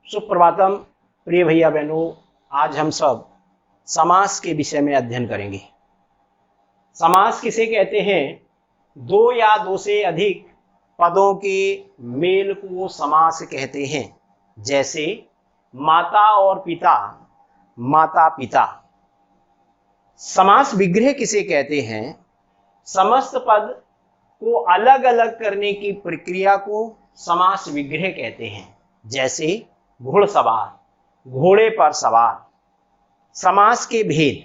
सुप्रभातम प्रिय भैया बहनों, आज हम सब समास के विषय में अध्ययन करेंगे। समास किसे कहते हैं? दो या दो से अधिक पदों के मेल को समास कहते हैं। जैसे माता और पिता, माता पिता। समास विग्रह किसे कहते हैं? समस्त पद को अलग अलग करने की प्रक्रिया को समास विग्रह कहते हैं। जैसे घुड़सवार, घोड़े पर सवार। समास के भेद।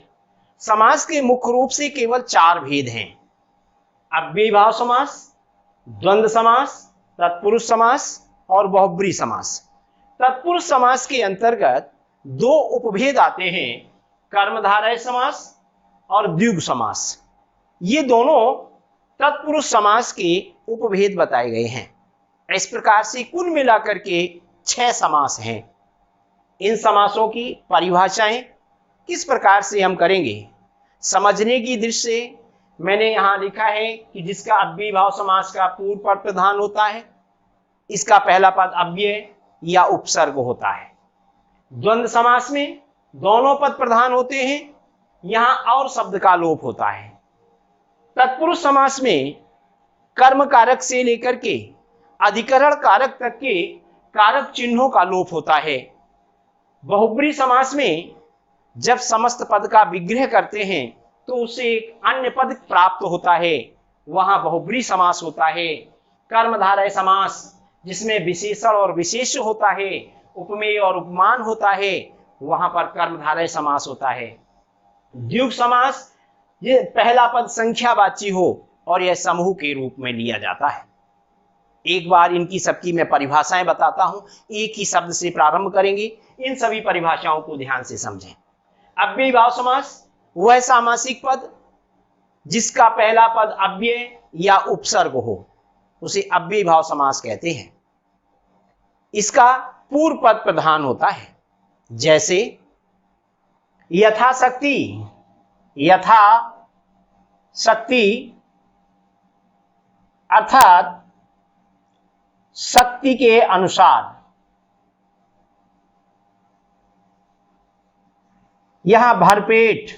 समास के मुख्य रूप से केवल 4 भेद हैं: अव्ययीभाव समास, द्वंद्व समास, तत्पुरुष समास और बहुब्री समास। तत्पुरुष समास के अंतर्गत 2 उपभेद आते हैं: कर्मधारय समास और द्विगु समास। ये दोनों तत्पुरुष समास के उपभेद बताए गए हैं। इस प्रकार से कुल मिलाकर के 6 समास हैं। इन समासों की परिभाषाएं किस प्रकार से हम करेंगे, समझने की दृष्टि से मैंने यहां लिखा है कि जिसका अव्ययीभाव समास का पूर्व पद प्रधान होता है, इसका पहला पद अव्यय या उपसर्ग होता है। द्वंद्व समास में दोनों पद प्रधान होते हैं, यहां और शब्द का लोप होता है। तत्पुरुष समास में कर्म कारक से लेकर के अधिकरण कारक तक के कारक चिन्हों का लोप होता है। बहुब्री समास में जब समस्त पद का विग्रह करते हैं तो उसे एक अन्य पद प्राप्त होता है, वहां बहुब्री समास होता है। कर्मधारय समास जिसमें विशेषण और विशेष्य होता है, उपमेय और उपमान होता है, वहां पर कर्मधारय समास होता है। द्विगु समास, ये पहला पद संख्यावाची हो और यह समूह के रूप में लिया जाता है। एक बार इनकी सबकी मैं परिभाषाएं बताता हूं, एक ही शब्द से प्रारंभ करेंगे। इन सभी परिभाषाओं को ध्यान से समझें। अव्ययीभाव समास वह सामासिक पद जिसका पहला पद अव्यय या उपसर्ग हो, उसे अव्ययीभाव समास कहते हैं। इसका पूर्व पद प्रधान होता है। जैसे यथाशक्ति, यथा शक्ति अर्थात शक्ति के अनुसार। यहां भरपेट,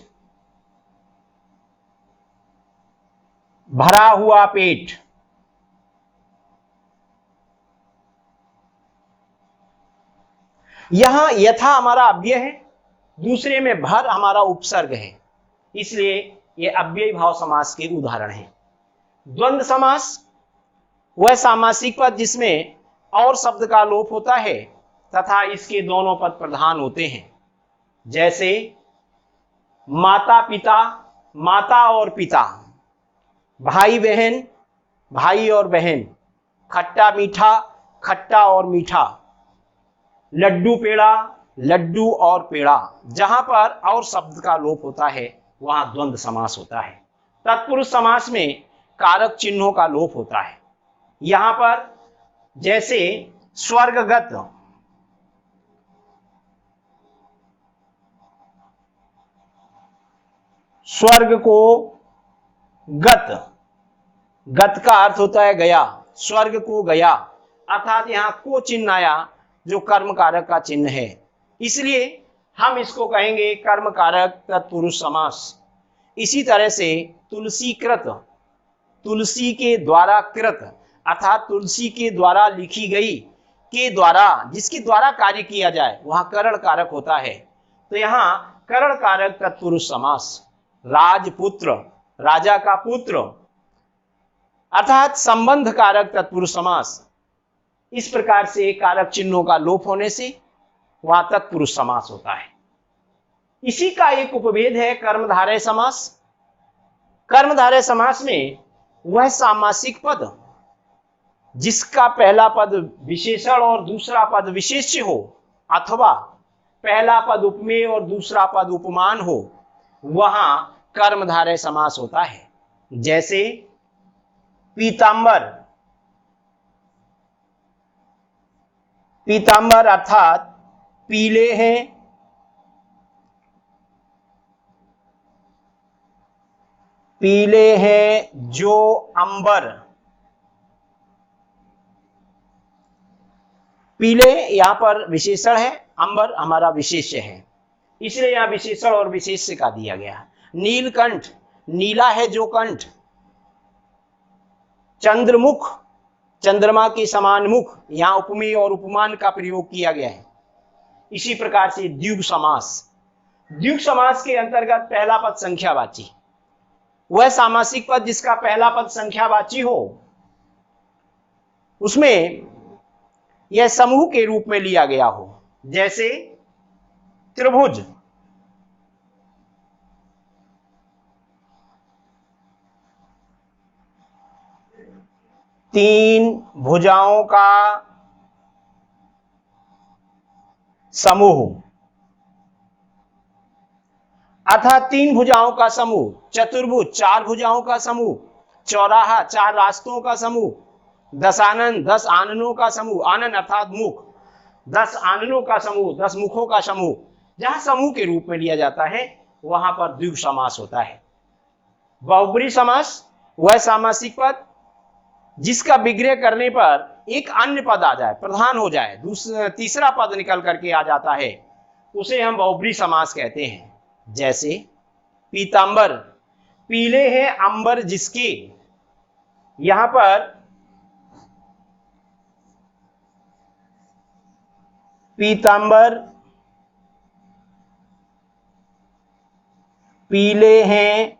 भरा हुआ पेट। यहां यथा हमारा अव्यय है, दूसरे में भर हमारा उपसर्ग है, इसलिए ये अव्ययीभाव समास के उदाहरण हैं। द्वंद्व समास वह सामासिक पद जिसमें और शब्द का लोप होता है तथा इसके दोनों पद प्रधान होते हैं। जैसे माता पिता, माता और पिता। भाई बहन, भाई और बहन। खट्टा मीठा, खट्टा और मीठा। लड्डू पेड़ा, लड्डू और पेड़ा। जहां पर और शब्द का लोप होता है वहां द्वंद्व समास होता है। तत्पुरुष समास में कारक चिन्हों का लोप होता है। यहां पर जैसे स्वर्गगत, स्वर्ग को गत, गत का अर्थ होता है गया, स्वर्ग को गया, अर्थात यहां को चिन्ह आया जो कर्म कारक का चिन्ह है, इसलिए हम इसको कहेंगे कर्म कारक तत्पुरुष समास। इसी तरह से तुलसी कृत, तुलसी के द्वारा कृत अर्थात तुलसी के द्वारा लिखी गई, के द्वारा जिसके द्वारा कार्य किया जाए वहां करण कारक होता है, तो यहां करण कारक तत्पुरुष समास। राजपुत्र, राजा का पुत्र अर्थात संबंध कारक तत्पुरुष समास। इस प्रकार से कारक चिन्हों का लोप होने से वहां तत्पुरुष समास होता है। इसी का एक उपभेद है कर्मधारय समास। कर्मधारय समास में वह सामासिक पद जिसका पहला पद विशेषण और दूसरा पद विशेष्य हो, अथवा पहला पद उपमेय और दूसरा पद उपमान हो, वहां कर्मधारय समास होता है। जैसे पीतांबर, पीतांबर अर्थात पीले हैं, पीले हैं जो अंबर। पीले यहाँ पर विशेषण है, अंबर हमारा विशेष्य है, इसलिए यहाँ विशेषण और विशेष्य का दिया गया। नीलकंठ, नीला है जो कंठ। चंद्रमुख, चंद्रमा के समान मुख, यहाँ उपमेय और उपमान का प्रयोग किया गया है। इसी प्रकार से द्विगु समास, द्विगु समास के अंतर्गत पहला पद संख्यावाची, वह सामासिक पद जिसका पहला पद संख्यावाची हो, उसमें यह समूह के रूप में लिया गया हो। जैसे त्रिभुज, तीन भुजाओं का समूह, अर्थात तीन भुजाओं का समूह। चतुर्भुज, चार भुजाओं का समूह। चौराहा, चार रास्तों का समूह। दशानन, 10 आननों का समूह। आनन अर्थात मुख, 10 आननों का समूह, 10 मुखों का समूह। जहां समूह के रूप में लिया जाता है वहां पर द्विगु समास होता है। बहुब्री समास, वह सामासिक पद जिसका विग्रह करने पर एक अन्य पद आ जाए, प्रधान हो जाए, तीसरा पद निकल करके आ जाता है, उसे हम बहुब्री समास कहते हैं। जैसे पीतांबर, पीले हैं अंबर जिसके, यहां पर पीतांबर, पीले हैं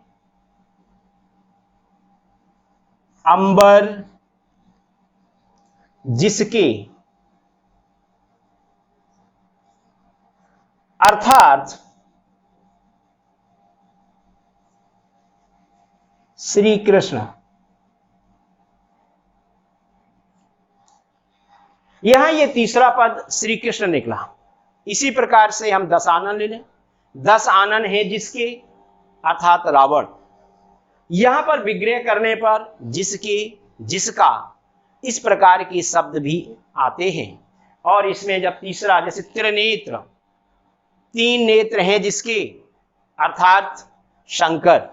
अंबर जिसके, अर्थात श्री कृष्ण। यहां ये तीसरा पद श्री कृष्ण निकला। इसी प्रकार से हम 10 आनन ले लें। 10 आनन है जिसके, अर्थात रावण। यहां पर विग्रह करने पर जिसके, जिसका, इस प्रकार के शब्द भी आते हैं। और इसमें जब तीसरा, जैसे त्रिनेत्र, 3 नेत्र हैं जिसके, अर्थात शंकर,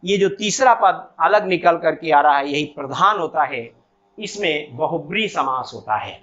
ये जो तीसरा पद अलग निकल करके आ रहा है यही प्रधान होता है, इसमें बहुब्री समास होता है।